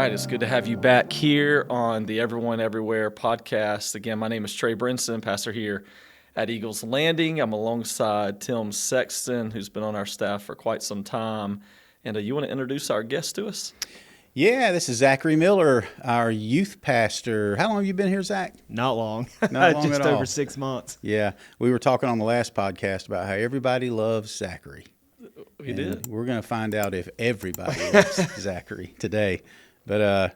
right, it's good to have you back here on the Everyone Everywhere podcast. Again, my name is Trey Brinson, pastor here at Eagles Landing. I'm alongside Tim Sexton, who's been on our staff for quite some time. And you want to introduce our guest to us? Yeah, this is Zachary Miller, our youth pastor. How long have you been here, Zach? Not long. Not long Just at all. over 6 months. Yeah, we were talking on the last podcast about how everybody loves Zachary. We did. We're going to find out if everybody loves Zachary today. But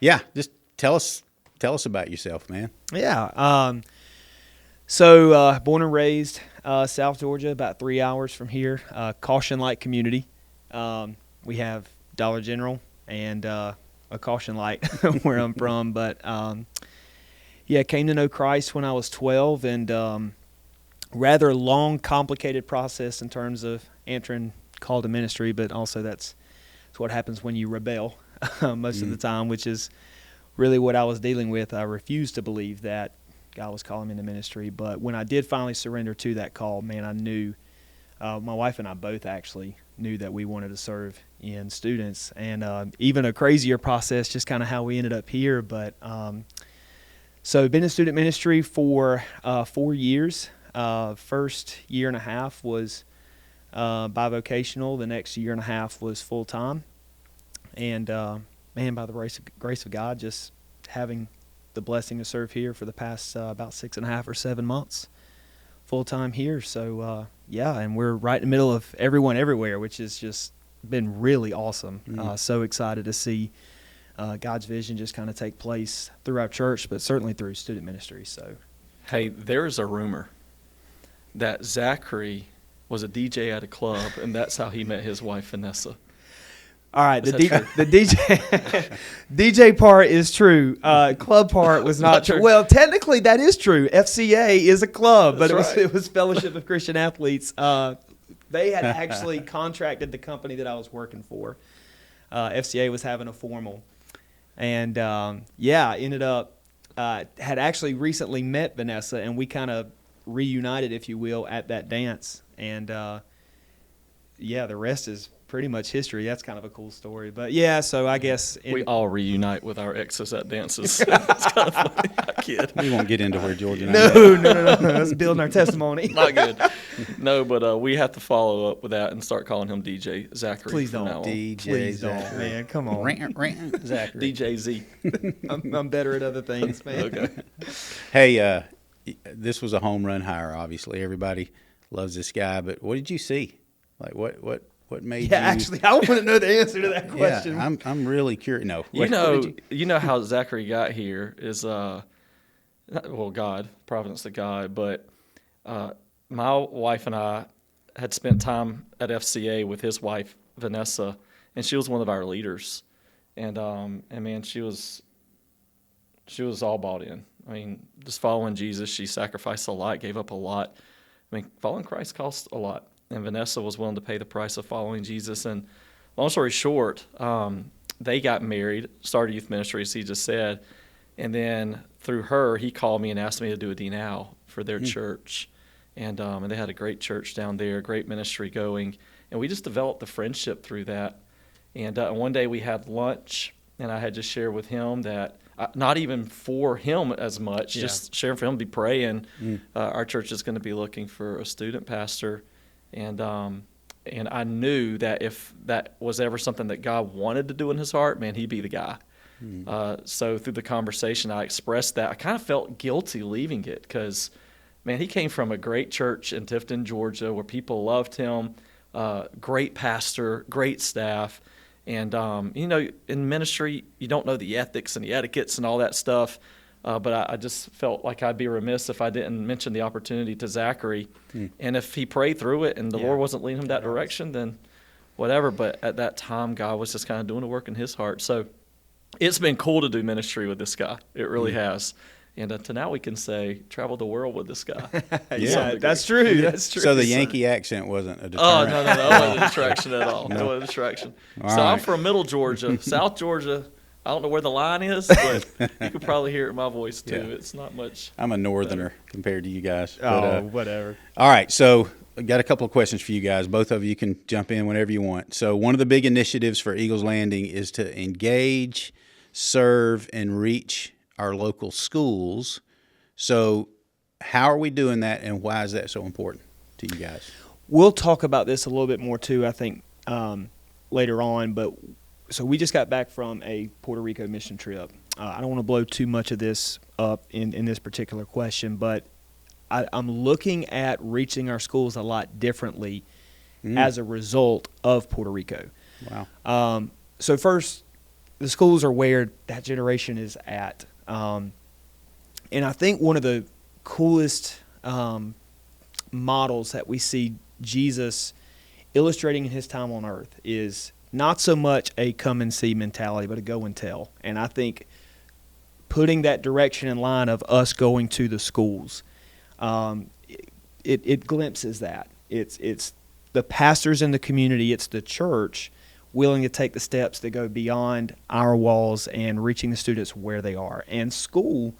yeah, just tell us about yourself, man. Yeah. So born and raised South Georgia, about 3 hours from here. Caution-like community. We have Dollar General and a Caution Light where I'm from. But yeah, came to know Christ when I was 12, and rather long, complicated process in terms of answering call to ministry. But also that's what happens when you rebel most of the time, which is really what I was dealing with. I refused to believe that God was calling me into ministry. But when I did finally surrender to that call, man, I knew, my wife and I both actually knew that we wanted to serve in students. And even a crazier process, just kind of how we ended up here. But so been in student ministry for 4 years. First year and a half was bivocational. The next year and a half was full-time. And, man, by the grace of God, just having the blessing to serve here for the past about 6.5 or 7 months full-time here. So, yeah, and we're right in the middle of Everyone Everywhere, which has just been really awesome. So excited to see God's vision just kind of take place through our church, but certainly through student ministry. So, Hey, there's a rumor that Zachary was a DJ at a club, and that's how he met his wife, Vanessa. all right, Is the that DJ DJ part is true. Club part was not true. Well, technically that is true. FCA is a club, but That's right. it was Fellowship of Christian Athletes. They had actually contracted the company that I was working for. FCA was having a formal, and yeah, ended up had actually recently met Vanessa, and we kind of reunited, if you will, at that dance. And yeah, the rest is pretty much history. That's kind of a cool story. But yeah, so I guess We all reunite with our exes at dances. It's kind of funny. I kid. We won't get into where Georgia and I no. That's building our testimony. Not good. No, but we have to follow up with that and start calling him DJ Zachary. Please from don't. now on. DJ Please don't, Zachary. man. Come on. Rant, Zachary. DJ Z. I'm better at other things, man. Okay. Hey, this was a home run hire, obviously. Everybody loves this guy, but what did you see? Like, what made you? Yeah, actually, I want to know the answer to that question. Yeah, I'm really curious. No, You know how Zachary got here is God, providence of God, but my wife and I had spent time at FCA with his wife Vanessa, and she was one of our leaders, and man, she was all bought in. I mean, just following Jesus, she sacrificed a lot, gave up a lot. I mean, following Christ costs a lot. And Vanessa was willing to pay the price of following Jesus. And long story short, they got married, started youth ministry, as he just said. And then through her, he called me and asked me to do a D-Now for their church. And they had a great church down there, great ministry going. And we just developed a friendship through that. And one day we had lunch, and I had just shared with him that, not even for him as much, just sharing for him to be praying. Our church is going to be looking for a student pastor. And I knew that if that was ever something that God wanted to do in his heart, man, he'd be the guy. So through the conversation, I expressed that. I kind of felt guilty leaving it because, man, he came from a great church in Tifton, Georgia, where people loved him, great pastor, great staff. And, you know, in ministry, you don't know the ethics and the etiquettes and all that stuff. But I just felt like I'd be remiss if I didn't mention the opportunity to Zachary. And if he prayed through it and the Lord wasn't leading him that direction, then whatever. But at that time, God was just kind of doing the work in his heart. So it's been cool to do ministry with this guy. It really has. And to now we can say, travel the world with this guy. Yeah, that's true. That's true. So the Yankee accent wasn't a Oh, deterrent. no, that wasn't a distraction at all. That wasn't a distraction. All So right. I'm from Middle Georgia, South Georgia. I don't know where the line is, but you could probably hear it in my voice, too. Yeah. It's not much. I'm a northerner compared to you guys. Whatever. All right, so I got a couple of questions for you guys. Both of you can jump in whenever you want. So one of the big initiatives for Eagles Landing is to engage serve and reach our local schools. So how are we doing that, and why is that so important to you guys? We'll talk about this a little bit more too, I think, later on. But so we just got back from a Puerto Rico mission trip. I don't want to blow too much of this up in this particular question, but I'm looking at reaching our schools a lot differently as a result of Puerto Rico. Wow. So first, the schools are where that generation is at. And I think one of the coolest models that we see Jesus illustrating in his time on earth is not so much a come and see mentality, but a go and tell. And I think putting that direction in line of us going to the schools, it glimpses that. It's the pastors in the community, it's the church willing to take the steps that go beyond our walls and reaching the students where they are. And school,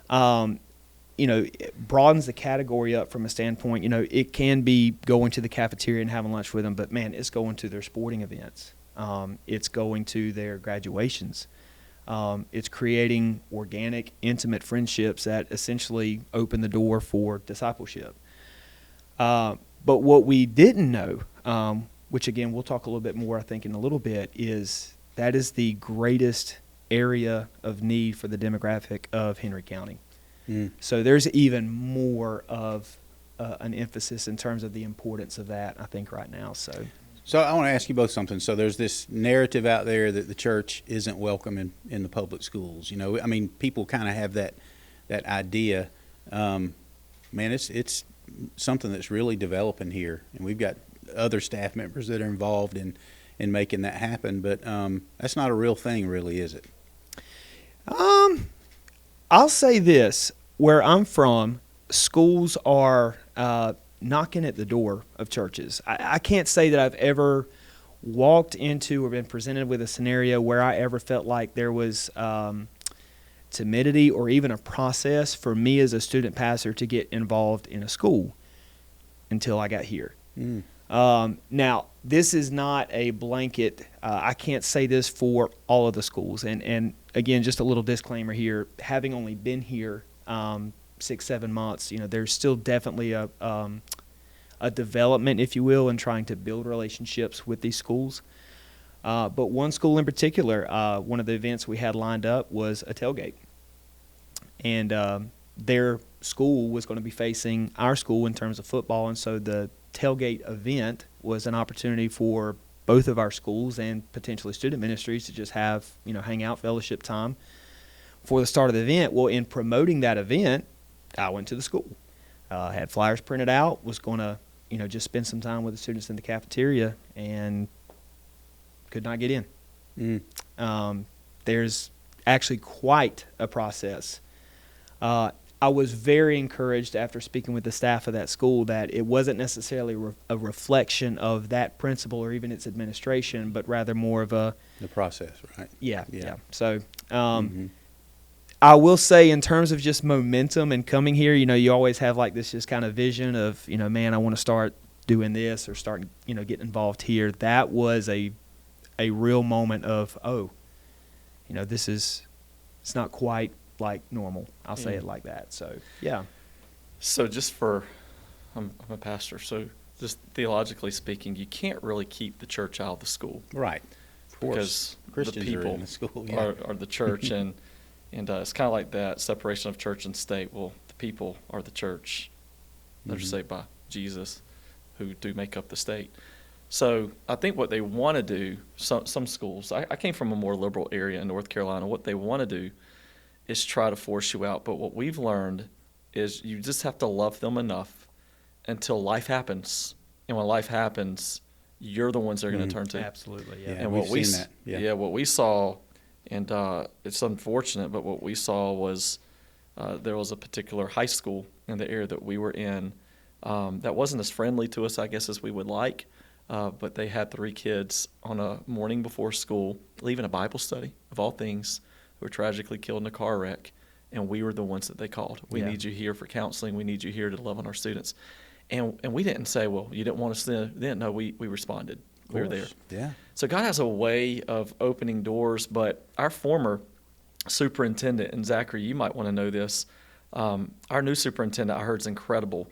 it broadens the category up from a standpoint. It can be going to the cafeteria and having lunch with them, but man, it's going to their sporting events. It's going to their graduations. It's creating organic, intimate friendships that essentially open the door for discipleship. But what we didn't know, which again we'll talk a little bit more, I think, in a little bit, is that is the greatest area of need for the demographic of Henry County. So there's even more of an emphasis in terms of the importance of that, I think, right now. So I want to ask you both something. So there's this narrative out there that the church isn't welcome in the public schools. I mean, people kind of have that idea. Man, it's something that's really developing here, and we've got other staff members that are involved in making that happen. But that's not a real thing, really, is it? I'll say this: where I'm from, schools are knocking at the door of churches. I can't say that I've ever walked into or been presented with a scenario where I ever felt like there was timidity or even a process for me as a student pastor to get involved in a school until I got here. Now, this is not a blanket. I can't say this for all of the schools. And again, just a little disclaimer here, having only been here 6-7 months, there's still definitely a development, if you will, in trying to build relationships with these schools. But one school in particular, one of the events we had lined up was a tailgate. And their school was going to be facing our school in terms of football, and so the tailgate event was an opportunity for both of our schools and potentially student ministries to just have, hang out, fellowship time for the start of the event. Well, in promoting that event, I went to the school, had flyers printed out, was going to, just spend some time with the students in the cafeteria, and could not get in. There's actually quite a process. I was very encouraged after speaking with the staff of that school that it wasn't necessarily a reflection of that principal or even its administration, but rather more of the process, right? Yeah. So I will say, in terms of just momentum and coming here, you always have like this just kind of vision of, man, I want to start doing this or start, getting involved here. That was a real moment of, it's not quite like normal. I'll say it like that. So, yeah. So I'm a pastor, so just theologically speaking, you can't really keep the church out of the school. Right. Of course. Because Christians the people are in the school, are the church, and it's kind of like that separation of church and state. Well, the people are the church. They're saved by Jesus, who do make up the state. So I think what they want to do, some schools, I came from a more liberal area in North Carolina, what they want to do is try to force you out. But what we've learned is you just have to love them enough until life happens. And when life happens, you're the ones they're going to turn to. Absolutely, yeah. And we've seen that. What we saw, and it's unfortunate, but what we saw was there was a particular high school in the area that we were in that wasn't as friendly to us, I guess, as we would like. But they had 3 kids on a morning before school leaving a Bible study, of all things, who were tragically killed in a car wreck, and we were the ones that they called. We need you here for counseling. We need you here to love on our students. And we didn't say, well, you didn't want us then. No, we responded. we were there. Yeah. So God has a way of opening doors, but our former superintendent, and Zachary, you might want to know this, our new superintendent I heard is incredible.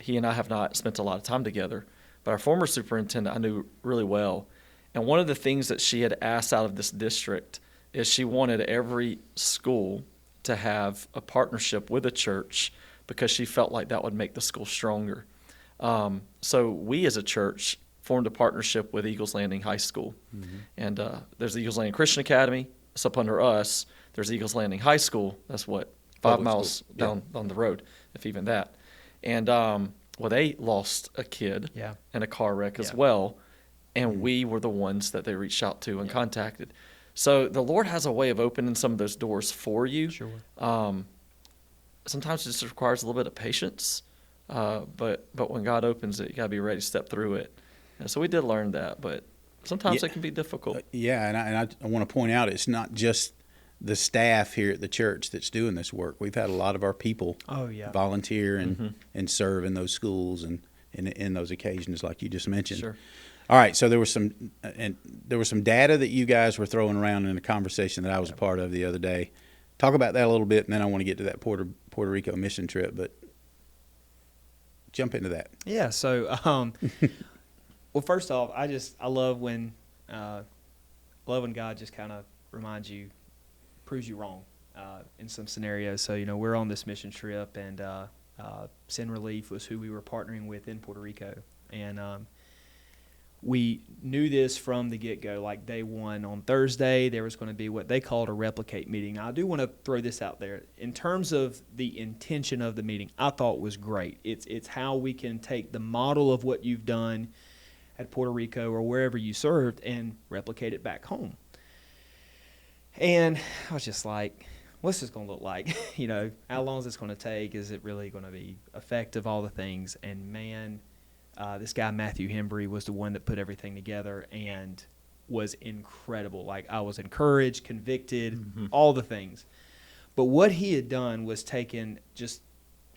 He and I have not spent a lot of time together, but our former superintendent I knew really well. And one of the things that she had asked out of this district is she wanted every school to have a partnership with a church because she felt like that would make the school stronger. So we as a church formed a partnership with Eagles Landing High School. Mm-hmm. And there's the Eagles Landing Christian Academy. It's up under us. There's Eagles Landing High School. That's what, 5 miles down the road, if even that. And, they lost a kid in a car wreck as well. And we were the ones that they reached out to and contacted. So the Lord has a way of opening some of those doors for you. Sure. Sometimes it just requires a little bit of patience. But when God opens it, you got to be ready to step through it. And so we did learn that, but sometimes it can be difficult. And I want to point out, it's not just the staff here at the church that's doing this work. We've had a lot of our people volunteer and serve in those schools and in those occasions like you just mentioned. Sure. All right, so there was some data that you guys were throwing around in a conversation that I was a part of the other day. Talk about that a little bit, and then I want to get to that Puerto Rico mission trip. But jump into that. Yeah. So, well, first off, I love when God just kind of proves you wrong in some scenarios. So, we're on this mission trip, and Sin Relief was who we were partnering with in Puerto Rico, and we knew this from the get-go. Like day one on Thursday, there was going to be what they called a replicate meeting. Now, I do want to throw this out there. In terms of the intention of the meeting, I thought was great. It's how we can take the model of what you've done at Puerto Rico or wherever you served and replicate it back home. And I was just like, what's this going to look like? How long is this going to take? Is it really going to be effective? All the things. And man, this guy, Matthew Hembry, was the one that put everything together and was incredible. Like, I was encouraged, convicted, all the things. But what he had done was taken just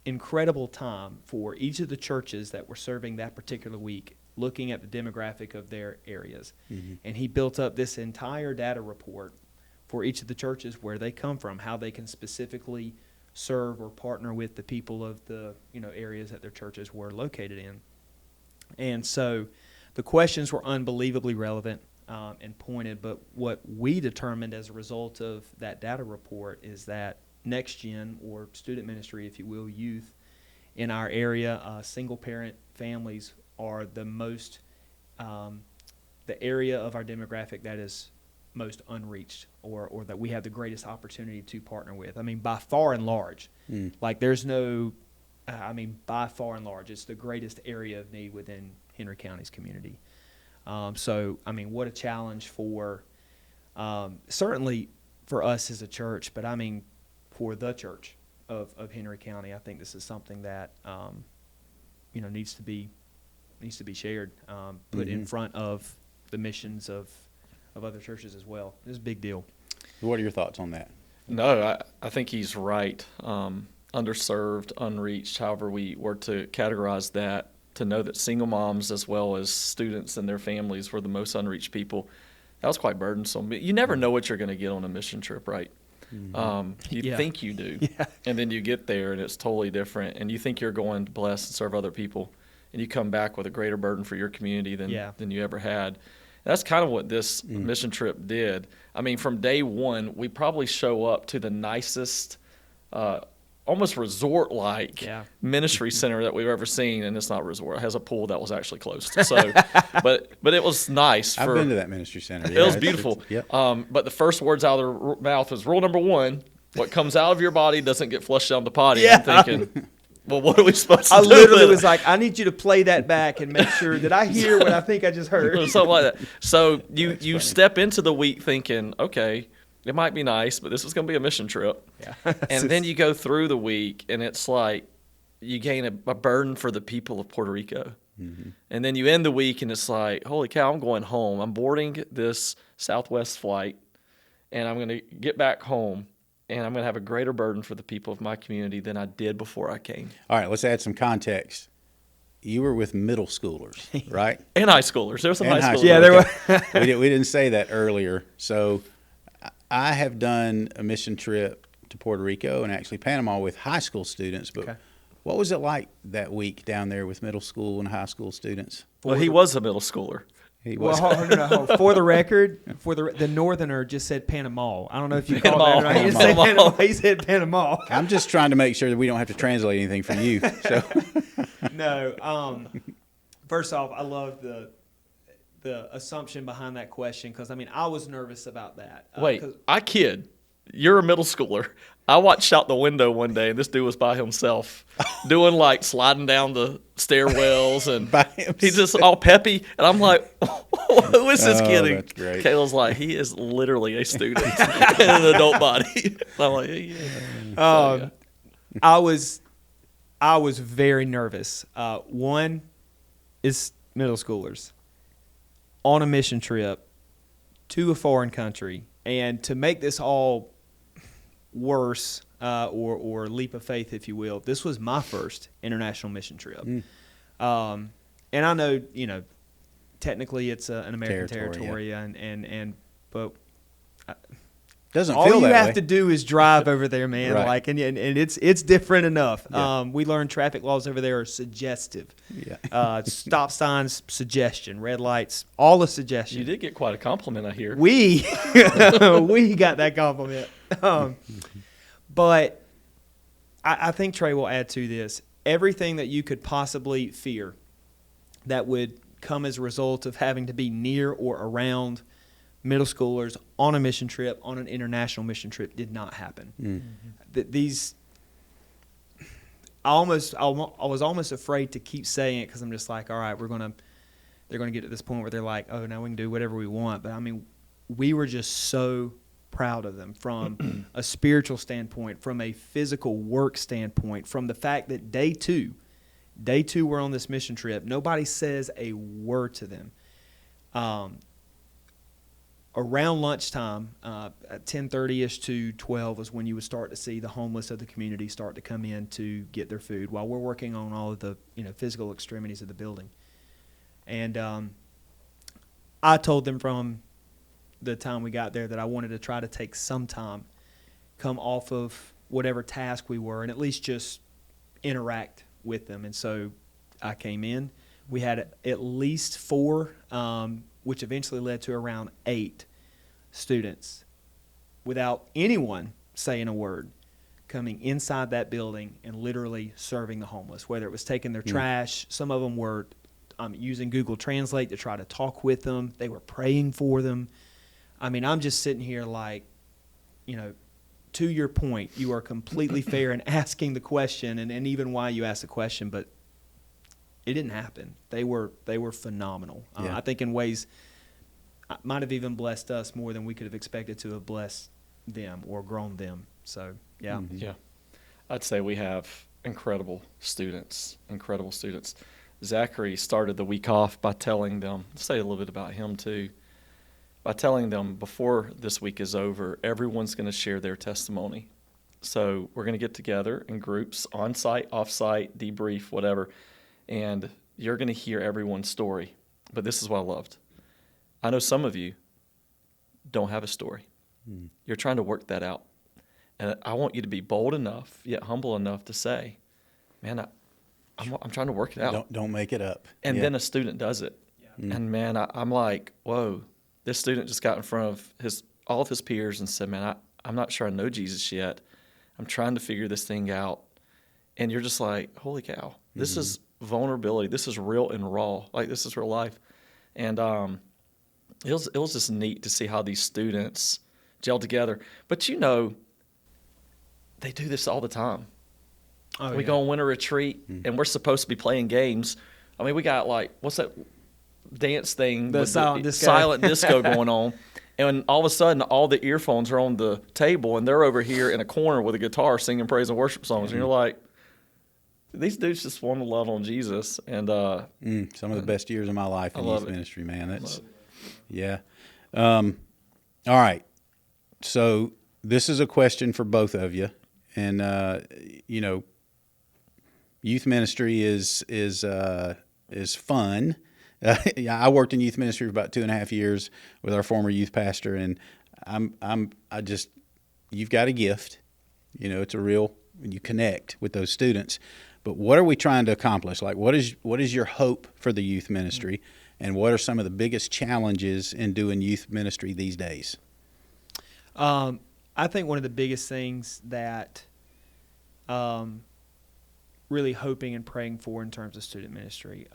incredible time for each of the churches that were serving that particular week, looking at the demographic of their areas. Mm-hmm. And he built up this entire data report for each of the churches, where they come from, how they can specifically serve or partner with the people of the areas that their churches were located in. And so the questions were unbelievably relevant and pointed, but what we determined as a result of that data report is that next gen, or student ministry, if you will, youth in our area, single-parent families are the most, the area of our demographic that is most unreached, or that we have the greatest opportunity to partner with. I mean, by far and large. Like, there's no... by far and large, it's the greatest area of need within Henry County's community. So, what a challenge for, certainly for us as a church, but for the church of Henry County. I think this is something that, needs to be shared, put in front of the missions of other churches as well. It's a big deal. What are your thoughts on that? No, I think he's right. Underserved, unreached, however we were to categorize that, to know that single moms as well as students and their families were the most unreached people, that was quite burdensome. You never know what you're going to get on a mission trip, right? You think you do, and then you get there and it's totally different, and you think you're going to bless and serve other people, and you come back with a greater burden for your community than you ever had. That's kind of what this mission trip did. From day one, we probably show up to the nicest, almost resort-like ministry center that we've ever seen, and it's not a resort. It has a pool that was actually closed. So, but it was nice. I've been to that ministry center. It was beautiful. But the first words out of their mouth was rule number 1: what comes out of your body doesn't get flushed down the potty. I'm thinking, well, what are we supposed to do? I literally was like, I need you to play that back and make sure that I hear what I think I just heard. Something like that. So you step into the week thinking, okay, it might be nice, but this is going to be a mission trip. And then you go through the week, and it's like you gain a burden for the people of Puerto Rico. Mm-hmm. And then you end the week, and it's like, holy cow, I'm going home. I'm boarding this Southwest flight, and I'm going to get back home, and I'm going to have a greater burden for the people of my community than I did before I came. All right, let's add some context. you were with middle schoolers, right? And high schoolers. There were some And high high schoolers. school. Yeah, there Okay. We didn't say that earlier. So I have done a mission trip to Puerto Rico and actually Panama with high school students. But Okay. what was it like that week down there with middle school and high school students? Well, he was a middle schooler. He Well, was. hold on. For the record, the northerner just said Panama. I don't know if you caught Panama. that right. He didn't say Panama. Panama. He said Panama. I'm just trying to make sure that we don't have to translate anything for you. So No. First off, I love the assumption behind that question because I was nervous about that. Wait, 'Cause- I kid. You're a middle schooler. I watched out the window one day, and this dude was by himself, doing like sliding down the stairwells, and By himself. he's just all peppy. And I'm like, who is this Oh, kidding? that's great. Kayla's like, he is literally a student in an adult body. I'm like, yeah. So, I was very nervous. One is middle schoolers on a mission trip to a foreign country, and to make this all worse, or leap of faith, if you will, this was my first international mission trip. And I know, technically it's an American Territory, territory, but doesn't all feel you that have way. to do is drive over there, man. Right. Like, and it's different enough. Yeah. We learned traffic laws over there are suggestive. Yeah. Stop signs, suggestion. Red lights, all a suggestion. you did get quite a compliment, I hear. We we got that compliment. But I think Trey will add to this. Everything that you could possibly fear that would come as a result of having to be near or around middle schoolers on a mission trip, on an international mission trip, did not happen. I was almost afraid to keep saying it because I'm just like, all right, they're gonna get to this point where they're like, oh, now we can do whatever we want. But we were just so proud of them from a spiritual standpoint, from a physical work standpoint, from the fact that day two we're on this mission trip. Nobody says a word to them. Around lunchtime, at 10:30ish to 12 was when you would start to see the homeless of the community start to come in to get their food while we're working on all of the physical extremities of the building. And I told them from the time we got there that I wanted to try to take some time, come off of whatever task we were, and at least just interact with them. And so I came in. We had at least 4, which eventually led to around 8 students, without anyone saying a word, coming inside that building and literally serving the homeless, whether it was taking their trash. Some of them were using Google Translate to try to talk with them. They were praying for them. I'm just sitting here like, to your point, you are completely fair in asking the question and even why you asked the question, but it didn't happen. They were phenomenal. Yeah. I think in ways might have even blessed us more than we could have expected to have blessed them or grown them. So, yeah. Mm-hmm. Yeah. I'd say we have incredible students. Zachary started the week off by telling them, say a little bit about him too, by telling them before this week is over, everyone's going to share their testimony. So we're going to get together in groups, on-site, off-site, debrief, whatever, and you're going to hear everyone's story. But this is what I loved. I know some of you don't have a story. You're trying to work that out. And I want you to be bold enough, yet humble enough to say, man, I'm trying to work it out. Don't make it up. And Yeah. then a student does it. Yeah. And, man, I'm like, whoa, this student just got in front of all of his peers and said, man, I'm not sure I know Jesus yet. I'm trying to figure this thing out. And you're just like, holy cow, this is vulnerability. This is real and raw. Like, this is real life. And it was just neat to see how these students gel together. But, they do this all the time. Oh, We go on winter retreat, and we're supposed to be playing games. We got what's that dance thing? The with silent disco. Silent disco going on. And all of a sudden, all the earphones are on the table, and they're over here in a corner with a guitar singing praise and worship songs. And you're like, these dudes just want to love on Jesus. And Some of the best years of my life in love youth it. ministry, man. That's yeah. All right. So this is a question for both of you, and youth ministry is fun. Yeah, I worked in youth ministry for about 2.5 years with our former youth pastor, and you've got a gift. You know, it's a real, you connect with those students. But what are we trying to accomplish? Like, what is your hope for the youth ministry, and what are some of the biggest challenges in doing youth ministry these days? I think one of the biggest things that really hoping and praying for in terms of student ministry,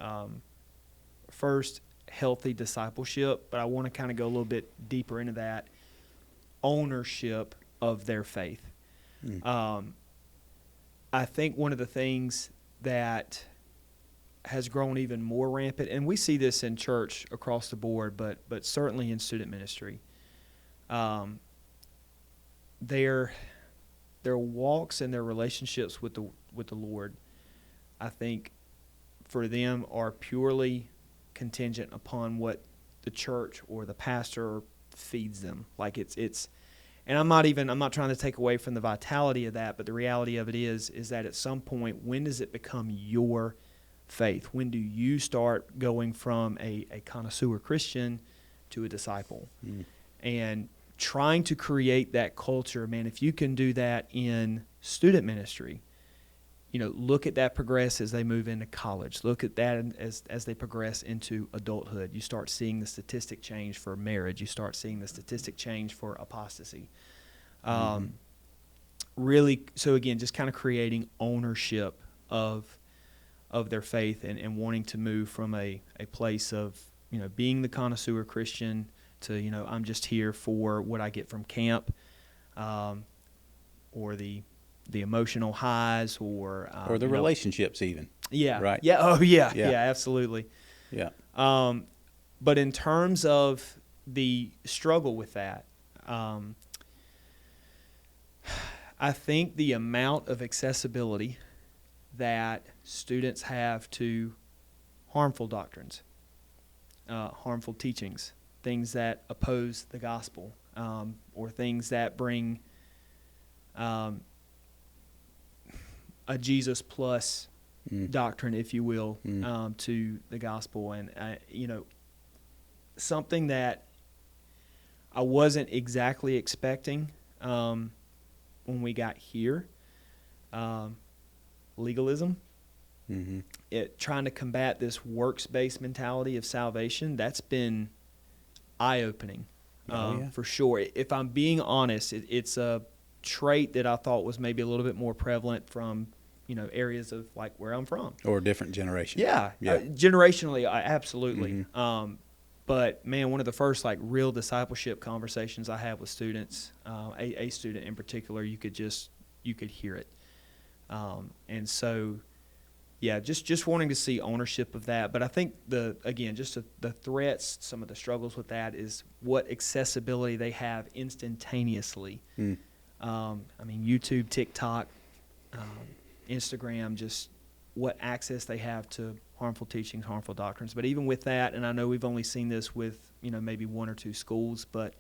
first, healthy discipleship, but I want to kind of go a little bit deeper into that, ownership of their faith. I think one of the things that has grown even more rampant, and we see this in church across the board, but certainly in student ministry, their walks and their relationships with the Lord, I think, for them are purely contingent upon what the church or the pastor feeds them. Like it's and I'm not trying to take away from the vitality of that, but the reality of it is that at some point, when does it become your faith? When do you start going from a connoisseur Christian to a disciple? And trying to create that culture, man, if you can do that in student ministry, you know, look at that progress as they move into college. Look at that as they progress into adulthood. You start seeing the statistic change for marriage. You start seeing the statistic change for apostasy. Really, so again, just kind of creating ownership of their faith and wanting to move from a place of, you know, being the connoisseur Christian to, you know, I'm just here for what I get from camp, or the emotional highs, or the relationships even. Yeah. Right. Yeah. Oh, yeah. Yeah. Yeah. Absolutely. Yeah. But in terms of the struggle with that, I think the amount of accessibility that students have to harmful doctrines, harmful teachings, things that oppose the gospel, or things that bring a Jesus plus doctrine, if you will, to the gospel. And, you know, something that I wasn't exactly expecting when we got here, legalism. Trying to combat this works-based mentality of salvation, that's been eye-opening, for sure. If I'm being honest, it's a trait that I thought was maybe a little bit more prevalent from, you know, areas of like where I'm from. Or a different generation. Yeah. Generationally, absolutely. But man, one of the first like real discipleship conversations I had with students, a student in particular, you could hear it. And so, yeah, just wanting to see ownership of that. But I think the threats, some of the struggles with that is what accessibility they have instantaneously. I mean, YouTube, TikTok, Instagram, just what access they have to harmful teachings, harmful doctrines. But even with that, and I know we've only seen this with, you know, maybe one or two schools, but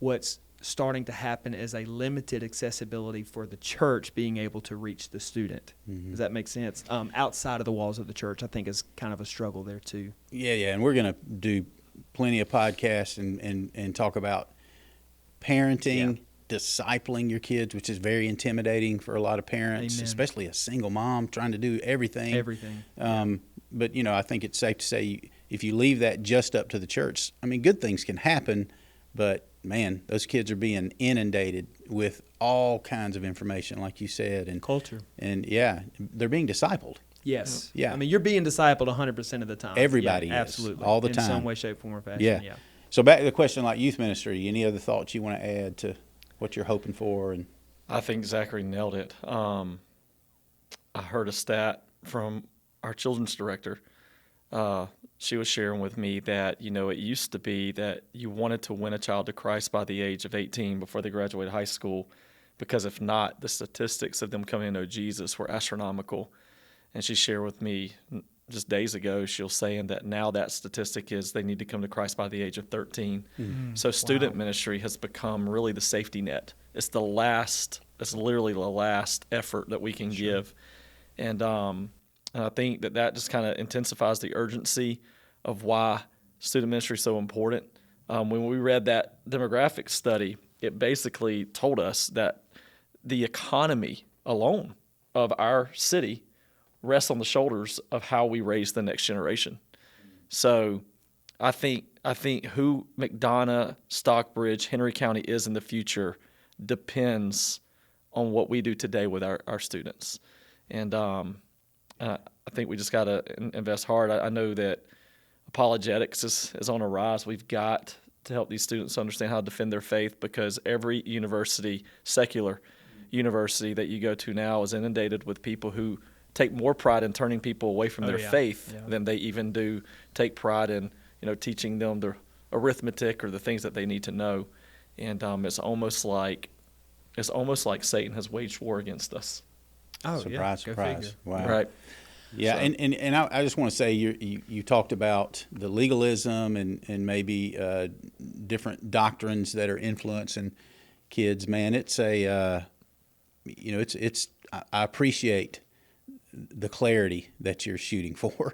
what's starting to happen is a limited accessibility for the church being able to reach the student. Does that make sense? Outside of the walls of the church, I think is kind of a struggle there too. Yeah, and we're going to do plenty of podcasts and talk about parenting, discipling your kids, which is very intimidating for a lot of parents, especially a single mom trying to do everything. But, you know, I think it's safe to say if you leave that just up to the church, I mean, good things can happen, but, man, those kids are being inundated with all kinds of information, like you said. And culture. And, yeah, they're being discipled. Yes. Yeah. I mean, you're being discipled 100% of the time. Everybody is. Absolutely. All the time. In some way, shape, form, or fashion. Yeah. So back to the question like youth ministry, any other thoughts you want to add to what you're hoping for? And I think Zachary nailed it. I heard a stat from our children's director. She was sharing with me that, you know, it used to be that you wanted to win a child to Christ by the age of 18 before they graduated high school, because if not, the statistics of them coming to know Jesus were astronomical. And she shared with me just days ago, she was saying that now that statistic is they need to come to Christ by the age of 13. So student ministry has become really the safety net. It's literally the last effort that we can give. And I think that just kind of intensifies the urgency of why student ministry is so important. When we read that demographic study, it basically told us that the economy alone of our city rests on the shoulders of how we raise the next generation. So I think who McDonough, Stockbridge, Henry County is in the future depends on what we do today with our students. And I think we just got to invest hard. I know that apologetics is on a rise. We've got to help these students understand how to defend their faith, because every university, secular university that you go to now, is inundated with people who take more pride in turning people away from their faith than they even do take pride in, teaching them the arithmetic or the things that they need to know. And it's almost like Satan has waged war against us. Oh, surprise, surprise! Wow. Right. Yeah, so. and I just want to say you talked about the legalism and maybe different doctrines that are influencing kids. Man, it's I appreciate the clarity that you're shooting for.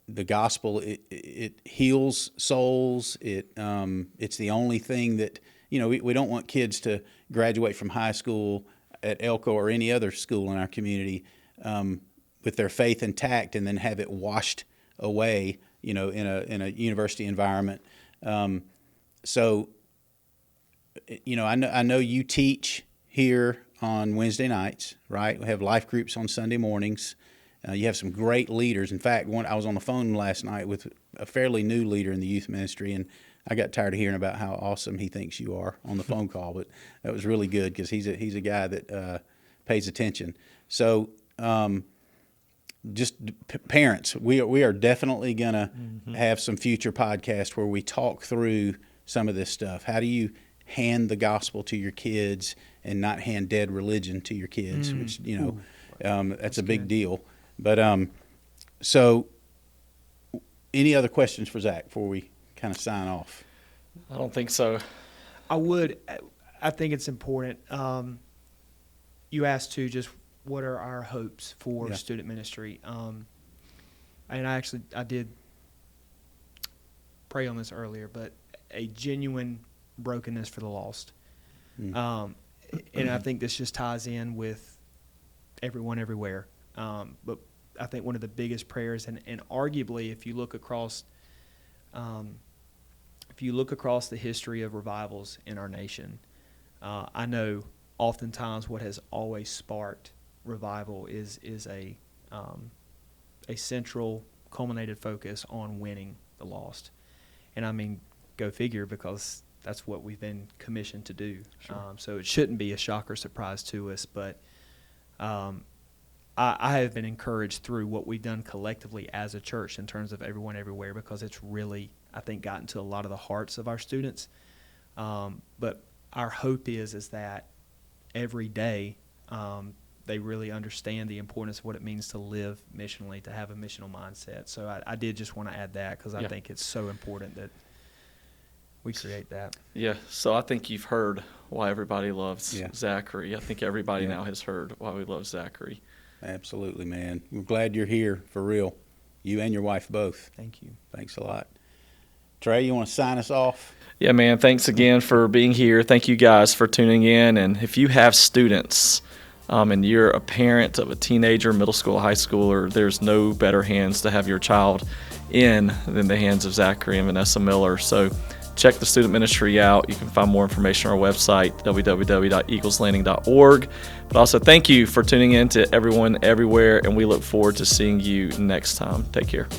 The gospel it heals souls. It's the only thing that we don't want kids to graduate from high school at Elko or any other school in our community with their faith intact and then have it washed away, in a university environment. So, I know you teach here on Wednesday nights, right? We have life groups on Sunday mornings. You have some great leaders. In fact, I was on the phone last night with a fairly new leader in the youth ministry, and I got tired of hearing about how awesome he thinks you are on the phone call, but that was really good because he's a guy that pays attention. So, just parents, we are definitely gonna have some future podcasts where we talk through some of this stuff. How do you hand the gospel to your kids and not hand dead religion to your kids? Which that's a big deal. But so, any other questions for Zach before we kind of sign off? I don't think so. I think it's important. You asked too, just what are our hopes for student ministry? And I did pray on this earlier, but a genuine brokenness for the lost. And I think this just ties in with everyone everywhere. But I think one of the biggest prayers, and arguably, if you look across the history of revivals in our nation, I know oftentimes what has always sparked revival is a central culminated focus on winning the lost. And I mean, go figure, because that's what we've been commissioned to do. Sure. So it shouldn't be a shock or surprise to us, but I have been encouraged through what we've done collectively as a church in terms of everyone everywhere, because it's really, I think, gotten to a lot of the hearts of our students. But our hope is that every day they really understand the importance of what it means to live missionally, to have a missional mindset. So I did just want to add that, because I think it's so important that we create that. Yeah, so I think you've heard why everybody loves Zachary. I think everybody now has heard why we love Zachary. Absolutely, man. We're glad you're here, for real. You and your wife both. Thank you. Thanks a lot. Trey, you want to sign us off? Yeah, man, thanks again for being here. Thank you guys for tuning in. And if you have students and you're a parent of a teenager, middle school, high schooler, there's no better hands to have your child in than the hands of Zachary and Vanessa Miller. So check the student ministry out. You can find more information on our website, www.eagleslanding.org. But also, thank you for tuning in to everyone everywhere, and we look forward to seeing you next time. Take care.